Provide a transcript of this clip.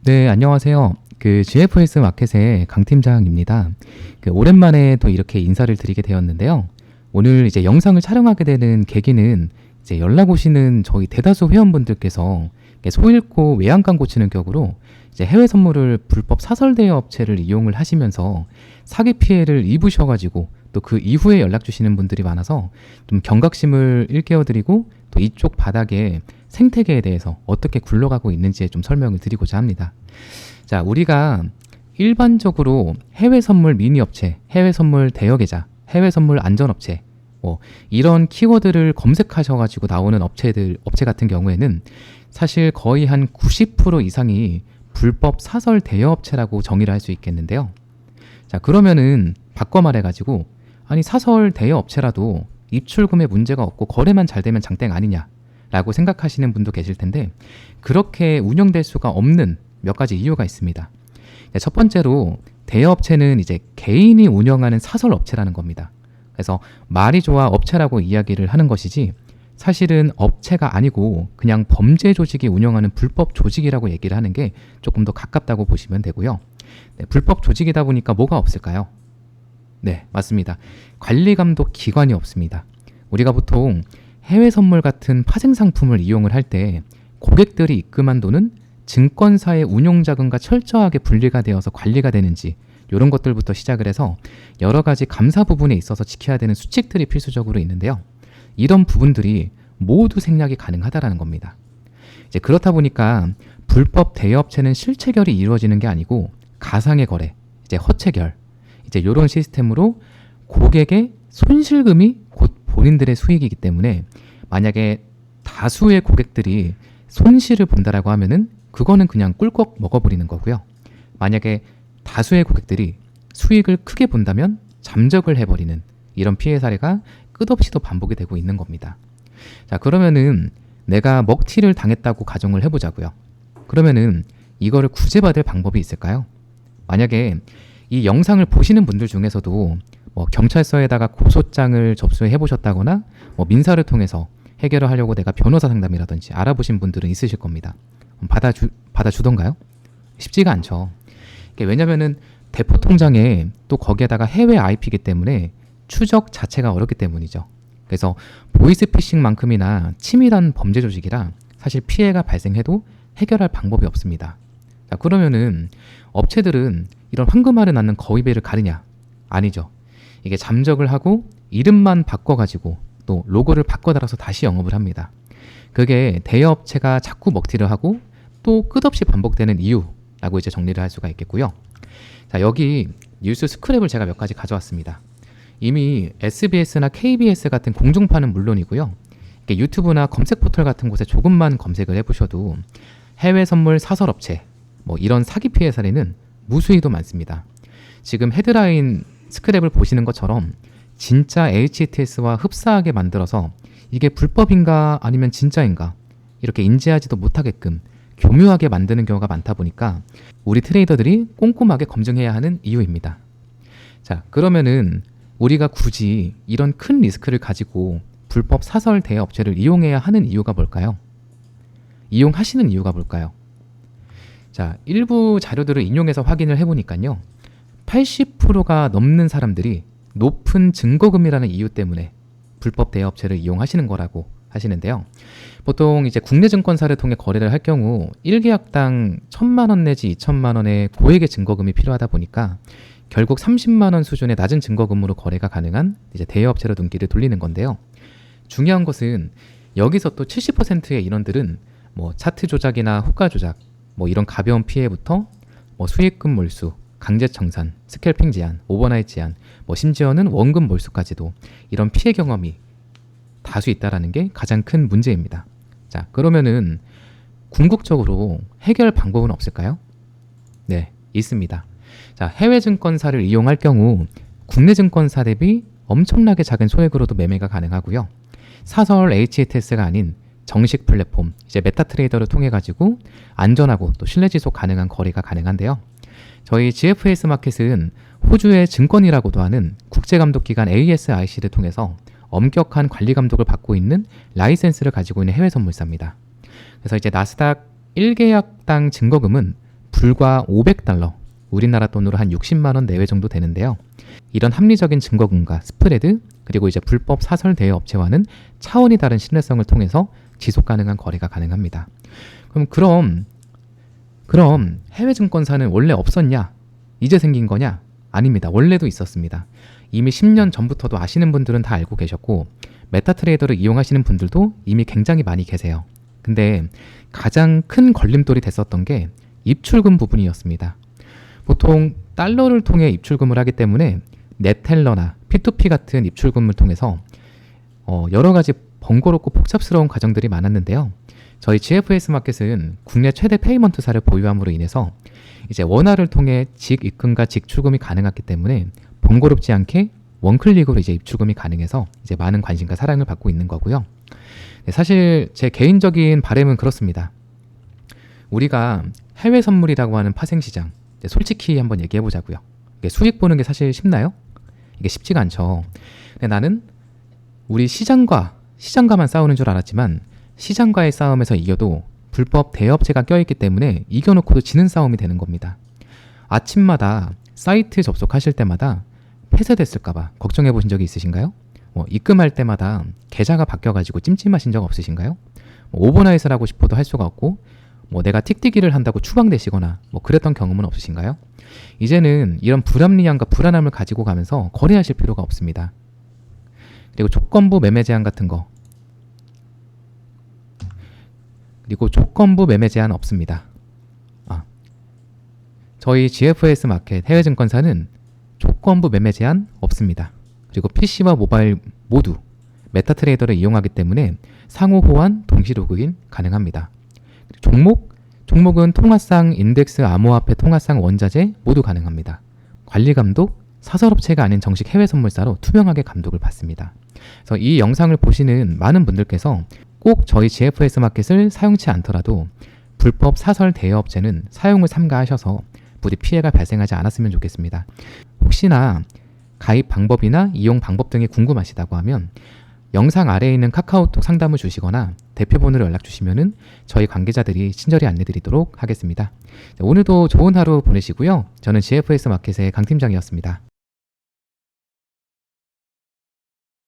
네, 안녕하세요. GFS 마켓의 강 팀장입니다. 오랜만에 또 이렇게 인사를 드리게 되었는데요. 오늘 이제 영상을 촬영하게 되는 계기는 이제 연락 오시는 저희 대다수 회원분들께서 소 잃고 외양간 고치는 격으로 이제 해외 선물을 불법 사설 대여 업체를 이용을 하시면서 사기 피해를 입으셔가지고 또 그 이후에 연락 주시는 분들이 많아서 좀 경각심을 일깨워드리고 또 이쪽 바닥에 생태계에 대해서 어떻게 굴러가고 있는지에 좀 설명을 드리고자 합니다. 자, 우리가 일반적으로 해외 선물 미니 업체, 해외 선물 대여 계좌, 해외 선물 안전 업체, 이런 키워드를 검색하셔가지고 나오는 업체 같은 경우에는 사실 거의 한 90% 이상이 불법 사설 대여 업체라고 정의를 할 수 있겠는데요. 자, 그러면은 바꿔 말해가지고 아니 사설 대여 업체라도 입출금에 문제가 없고 거래만 잘 되면 장땡 아니냐 라고 생각하시는 분도 계실 텐데 그렇게 운영될 수가 없는 몇 가지 이유가 있습니다. 첫 번째로 대여업체는 이제 개인이 운영하는 사설 업체라는 겁니다. 그래서 말이 좋아 업체라고 이야기를 하는 것이지 사실은 업체가 아니고 그냥 범죄 조직이 운영하는 불법 조직이라고 얘기를 하는 게 조금 더 가깝다고 보시면 되고요. 불법 조직이다 보니까 뭐가 없을까요? 네, 맞습니다. 관리감독 기관이 없습니다. 우리가 보통 해외 선물 같은 파생 상품을 이용을 할 때 고객들이 입금한 돈은 증권사의 운용자금과 철저하게 분리가 되어서 관리가 되는지 이런 것들부터 시작을 해서 여러 가지 감사 부분에 있어서 지켜야 되는 수칙들이 필수적으로 있는데요. 이런 부분들이 모두 생략이 가능하다라는 겁니다. 이제 그렇다 보니까 불법 대여업체는 실체결이 이루어지는 게 아니고 가상의 거래, 이제 허체결, 이제 이런 시스템으로 고객의 손실금이 곧 본인들의 수익이기 때문에 만약에 다수의 고객들이 손실을 본다라고 하면은 그거는 그냥 꿀꺽 먹어버리는 거고요. 만약에 다수의 고객들이 수익을 크게 본다면 잠적을 해버리는 이런 피해 사례가 끝없이도 반복이 되고 있는 겁니다. 자, 그러면은 내가 먹튀를 당했다고 가정을 해보자고요. 그러면은 이거를 구제받을 방법이 있을까요? 만약에 이 영상을 보시는 분들 중에서도 경찰서에다가 고소장을 접수해 보셨다거나 민사를 통해서 해결을 하려고 내가 변호사 상담이라든지 알아보신 분들은 있으실 겁니다. 받아주던가요? 쉽지가 않죠. 왜냐면은 대포 통장에 또 거기에다가 해외 IP이기 때문에 추적 자체가 어렵기 때문이죠. 그래서 보이스피싱만큼이나 치밀한 범죄 조직이라 사실 피해가 발생해도 해결할 방법이 없습니다. 자, 그러면은 업체들은 이런 황금알을 낳는 거위배를 가르냐? 아니죠. 이게 잠적을 하고 이름만 바꿔가지고 또 로고를 바꿔 달아서 다시 영업을 합니다. 그게 대여업체가 자꾸 먹튀를 하고 또 끝없이 반복되는 이유라고 이제 정리를 할 수가 있겠고요. 자, 여기 뉴스 스크랩을 제가 몇 가지 가져왔습니다. 이미 SBS나 KBS 같은 공중파는 물론이고요. 유튜브나 검색 포털 같은 곳에 조금만 검색을 해보셔도 해외 선물 사설업체 이런 사기 피해 사례는 무수히도 많습니다. 지금 헤드라인 스크랩을 보시는 것처럼 진짜 HTS와 흡사하게 만들어서 이게 불법인가 아니면 진짜인가 이렇게 인지하지도 못하게끔 교묘하게 만드는 경우가 많다 보니까 우리 트레이더들이 꼼꼼하게 검증해야 하는 이유입니다. 자, 그러면은 우리가 굳이 이런 큰 리스크를 가지고 불법 사설 대여 업체를 이용해야 하는 이유가 뭘까요? 이용하시는 이유가 뭘까요? 자, 일부 자료들을 인용해서 확인을 해보니까요. 80%가 넘는 사람들이 높은 증거금이라는 이유 때문에 불법 대여업체를 이용하시는 거라고 하시는데요. 보통 이제 국내 증권사를 통해 거래를 할 경우 1계약당 1,000만 원 내지 2,000만 원의 고액의 증거금이 필요하다 보니까 결국 30만 원 수준의 낮은 증거금으로 거래가 가능한 이제 대여업체로 눈길을 돌리는 건데요. 중요한 것은 여기서 또 70%의 인원들은 차트 조작이나 호가 조작, 이런 가벼운 피해부터 수익금 몰수, 강제 청산, 스캘핑 제한, 오버나잇 제한, 심지어는 원금 몰수까지도 이런 피해 경험이 다수 있다라는 게 가장 큰 문제입니다. 자, 그러면은 궁극적으로 해결 방법은 없을까요? 네, 있습니다. 자, 해외 증권사를 이용할 경우 국내 증권사 대비 엄청나게 작은 소액으로도 매매가 가능하고요. 사설 HTS가 아닌 정식 플랫폼, 이제 메타트레이더를 통해 가지고 안전하고 또 신뢰 지속 가능한 거래가 가능한데요. 저희 GFS 마켓은 호주의 증권이라고도 하는 국제감독기관 ASIC를 통해서 엄격한 관리 감독을 받고 있는 라이센스를 가지고 있는 해외 선물사입니다. 그래서 이제 나스닥 1계약당 증거금은 불과 500달러, 우리나라 돈으로 한 60만 원 내외 정도 되는데요. 이런 합리적인 증거금과 스프레드, 그리고 이제 불법 사설 대여 업체와는 차원이 다른 신뢰성을 통해서 지속 가능한 거래가 가능합니다. 그럼 해외 증권사는 원래 없었냐? 이제 생긴 거냐? 아닙니다. 원래도 있었습니다. 이미 10년 전부터도 아시는 분들은 다 알고 계셨고, 메타트레이더를 이용하시는 분들도 이미 굉장히 많이 계세요. 근데 가장 큰 걸림돌이 됐었던 게 입출금 부분이었습니다. 보통 달러를 통해 입출금을 하기 때문에 네텔러나 P2P 같은 입출금을 통해서 여러 가지 번거롭고 복잡스러운 과정들이 많았는데요. 저희 GFS 마켓은 국내 최대 페이먼트사를 보유함으로 인해서 이제 원화를 통해 직입금과 직출금이 가능했기 때문에 번거롭지 않게 원클릭으로 이제 입출금이 가능해서 이제 많은 관심과 사랑을 받고 있는 거고요. 네, 사실 제 개인적인 바람은 그렇습니다. 우리가 해외 선물이라고 하는 파생시장, 솔직히 한번 얘기해 보자고요. 이게 수익 보는 게 사실 쉽나요? 이게 쉽지가 않죠. 근데 나는 우리 시장과만 싸우는 줄 알았지만 시장과의 싸움에서 이겨도 불법 대여업체가 껴있기 때문에 이겨놓고도 지는 싸움이 되는 겁니다. 아침마다 사이트 접속하실 때마다 폐쇄됐을까봐 걱정해 보신 적이 있으신가요? 입금할 때마다 계좌가 바뀌어가지고 찜찜하신 적 없으신가요? 오버나잇을 하고 싶어도 할 수가 없고, 내가 틱틱이를 한다고 추방되시거나 그랬던 경험은 없으신가요? 이제는 이런 불합리함과 불안함을 가지고 가면서 거래하실 필요가 없습니다. 그리고 조건부 매매 제한 같은 거, 그리고 조건부 매매 제한 없습니다. 저희 GFS 마켓 해외 증권사는 조건부 매매 제한 없습니다. 그리고 PC와 모바일 모두 메타트레이더를 이용하기 때문에 상호 호환, 동시 로그인 가능합니다. 종목은 통화상 인덱스, 암호화폐, 통화상 원자재 모두 가능합니다. 관리 감독, 사설업체가 아닌 정식 해외 선물사로 투명하게 감독을 받습니다. 그래서 이 영상을 보시는 많은 분들께서 꼭 저희 GFS 마켓을 사용치 않더라도 불법 사설 대여업체는 사용을 삼가하셔서 부디 피해가 발생하지 않았으면 좋겠습니다. 혹시나 가입 방법이나 이용 방법 등이 궁금하시다고 하면 영상 아래에 있는 카카오톡 상담을 주시거나 대표번호로 연락 주시면은 저희 관계자들이 친절히 안내드리도록 하겠습니다. 오늘도 좋은 하루 보내시고요. 저는 GFS 마켓의 강 팀장이었습니다.